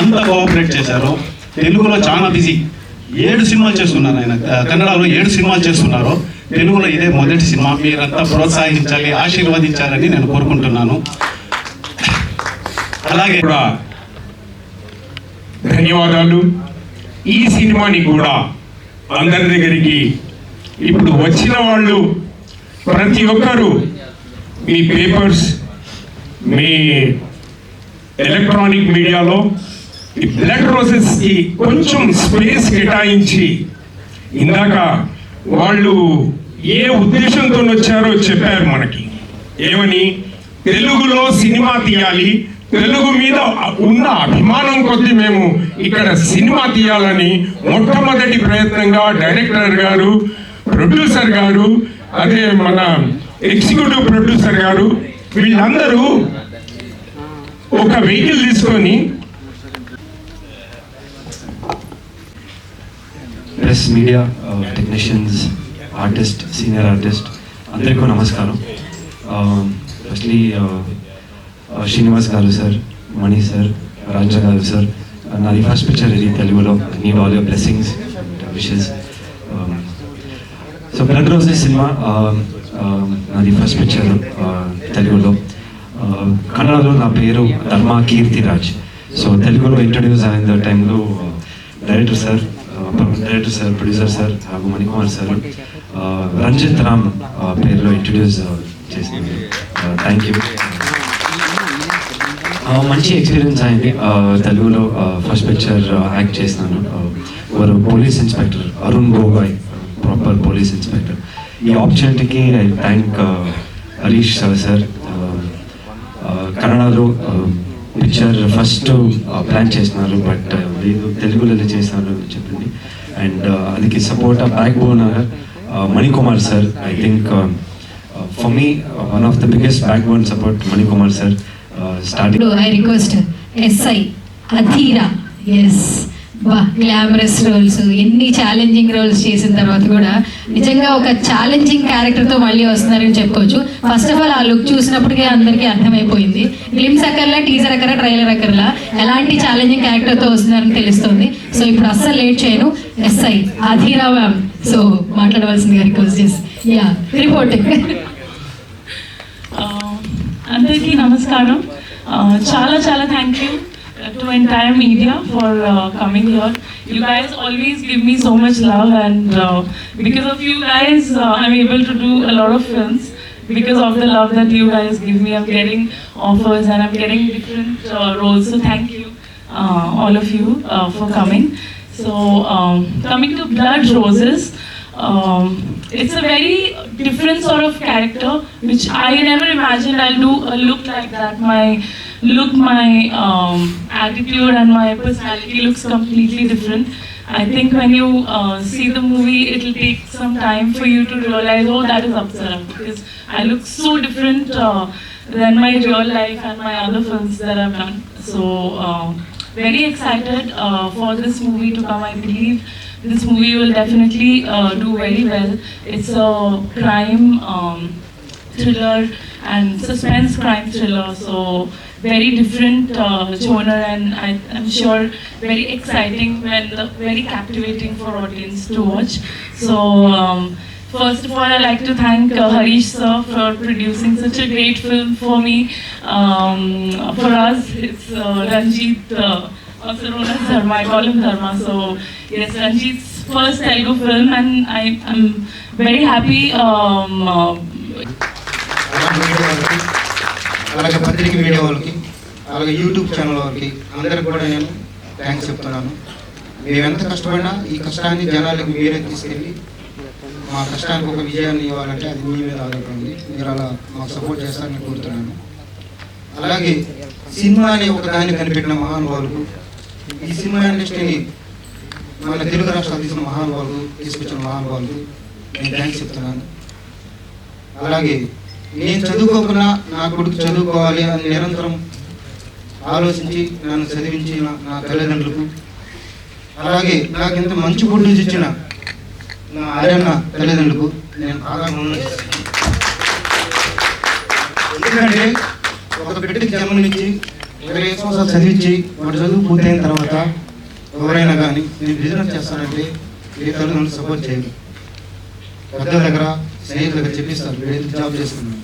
ఎంత కోఆపరేట్ చేశారో. తెలుగులో చాలా బిజీ, 7 సినిమాలు చేస్తున్నారు ఆయన. కన్నడలో 7 సినిమాలు చేస్తున్నారు. తెలుగులో ఇదే మొదటి సినిమా. మీరంతా ప్రోత్సహించాలి, ఆశీర్వదించాలని నేను కోరుకుంటున్నాను. అలాగే కూడా ధన్యవాదాలు. ఈ సినిమాని కూడా అందరి దగ్గరికి ఇప్పుడు వచ్చిన వాళ్ళు ప్రతి ఒక్కరూ మీ పేపర్స్, మీ ఎలక్ట్రానిక్ మీడియాలో ఈ బ్లడ్ రోజెస్కి కొంచెం స్పేస్ కేటాయించి, ఇందాక వాళ్ళు ఏ ఉద్దేశంతో వచ్చారో చెప్పారు మనకి. ఏమని, తెలుగులో సినిమా తీయాలి, తెలుగు మీద ఉన్న అభిమానం కొద్దీ మేము ఇక్కడ సినిమా తీయాలని మొట్టమొదటి ప్రయత్నంగా డైరెక్టర్ గారు, ప్రొడ్యూసర్ గారు, అదే మన ఎగ్జిక్యూటివ్ ప్రొడ్యూసర్ గారు, వీళ్ళందరూ ఒక వెహికల్ తీసుకొని press, media, technicians, artist, senior artist అందరికీ నమస్కారం. ఫస్ట్లీ శ్రీనివాస్ గారు సార్, మణి సార్, రాజా గారు సార్, నాది ఫస్ట్ పిక్చర్ ఇది తెలుగులో. Need all your blessings, wishes. So blood roses cinema నాది ఫస్ట్ పిక్చర్ తెలుగులో. కన్నడలో నా పేరు ధర్మ కీర్తిరాజ్. సో తెలుగులో ఇంట్రడ్యూస్ అయిన టైంలో డైరెక్టర్ సార్, ప్రొడ్యూసర్ సార్ ಹಾಗೂ మణికుమార్ సార్ రంజిత్ రామ్ పేరులో ఇంట్రడ్యూస్ చేసింది. Thank you. మంచి ఎక్స్పీరియన్స్ అయింది. తెలుగులో ఫస్ట్ పిక్చర్ యాక్ట్ చేసినాను. వారు police inspector Arun Gogoi, proper police inspector. ఈ ఆపర్చునిటీకి ఐ థ్యాంక్ హరీష్ సార్. కన్నడలో పిక్చర్ ఫస్ట్ ప్లాన్ చేసినారు, బట్ లేదు తెలుగులో చేసినారు అని చెప్పింది. అండ్ అదికి support backbone Manikumar sir. I think for me one of the biggest backbone support Manikumar sir. Starting I request SI Adhira. Yes, glamorous roles, ఎన్ని challenging roles చేసిన తర్వాత కూడా నిజంగా ఒక ఛాలెంజింగ్ క్యారెక్టర్తో మళ్ళీ వస్తున్నారని చెప్పుకోవచ్చు. ఫస్ట్ ఆఫ్ ఆల్ ఆ లుక్ చూసినప్పటికీ అందరికీ అర్థమైపోయింది. గ్లిమ్స్ అక్కర్లా, టీజర్ అక్కర్లా, ట్రైలర్ అక్కర్లా, ఎలాంటి ఛాలెంజింగ్ క్యారెక్టర్తో వస్తున్నారని తెలుస్తుంది. సో ఇప్పుడు అస్సలు లేట్ చేయను, ఎస్ఐ అధీరా మ్యామ్ సో మాట్లాడవలసిందిగా రిక్వెస్ట్ చేసి రిపోర్టింగ్. అందరికీ నమస్కారం. చాలా thank you to entire media for coming here. You guys always give me so much love, and because of you guys I'm able to do a lot of films. Because of the love that you guys give me, I'm getting offers and I'm getting different roles. So thank you all of you for coming. So coming to Blood Roses, it's a very different sort of character which I never imagined I'll do a look like that. My attitude and my personality looks completely different. I think when you see the movie, it'll take some time for you to realize, oh, that is Apsara, because I look so different than my real life and my other films that I've done. So very excited for this movie to come. I believe this movie will definitely do very well. It's a crime thriller and suspense crime thriller, so very different genre, and I'm sure very exciting and very captivating for audience to watch. So first of all, I'd like to thank Harish sir for producing such a great film for me. For us, it's Ranjit, also known as Dharma. I call him Dharma. So yes, Ranjit's first Telugu film, and I'm very happy. అలాగే పత్రిక media వాళ్ళకి, అలాగే YouTube channel వాళ్ళకి అందరికి కూడా నేను thanks చెప్తున్నాను. మేము ఎంత కష్టపడినా ఈ కష్టాన్ని జనాలకి మీరే తీసుకెళ్ళి మా కష్టానికి ఒక విజయాన్ని ఇవ్వాలంటే అది మీ మీద ఆధారపడింది. మీరు అలా మాకు సపోర్ట్ చేస్తారని కోరుతున్నాను. అలాగే సినిమాని ఒక దాన్ని కనిపెట్టిన మహానుభావులకు, ఈ సినిమా ఇండస్ట్రీని మన తెలుగు రాష్ట్రాలు తీసిన మహానుభావులకు, తీసుకొచ్చిన మహానుభావులకు నేను థ్యాంక్స్ చెప్తున్నాను. అలాగే నేను చదువుకోకుండా నా కొడుకు చదువుకోవాలి అని నిరంతరం ఆలోచించి నన్ను చదివించిన నా తల్లిదండ్రులకు, అలాగే నాకు ఇంత మంచి ఫుడ్ ఇచ్చిన నా ఆర్యన్న తల్లిదండ్రులకు నేను ఆదరణ. ఎందుకంటే ఒక బిడ్డకి జన్మనిచ్చి 25 సంవత్సరాలు చదివించి వాటి చదువు పూర్తయిన తర్వాత ఎవరైనా కానీ నేను బిజినెస్ చేస్తానంటే ఏ తల్లిదండ్రులు సపోర్ట్ చేయరు. పెద్దల దగ్గర స్నేహితుల దగ్గర చెప్పిస్తారు, వీడు జాబ్ చేస్తున్నాను.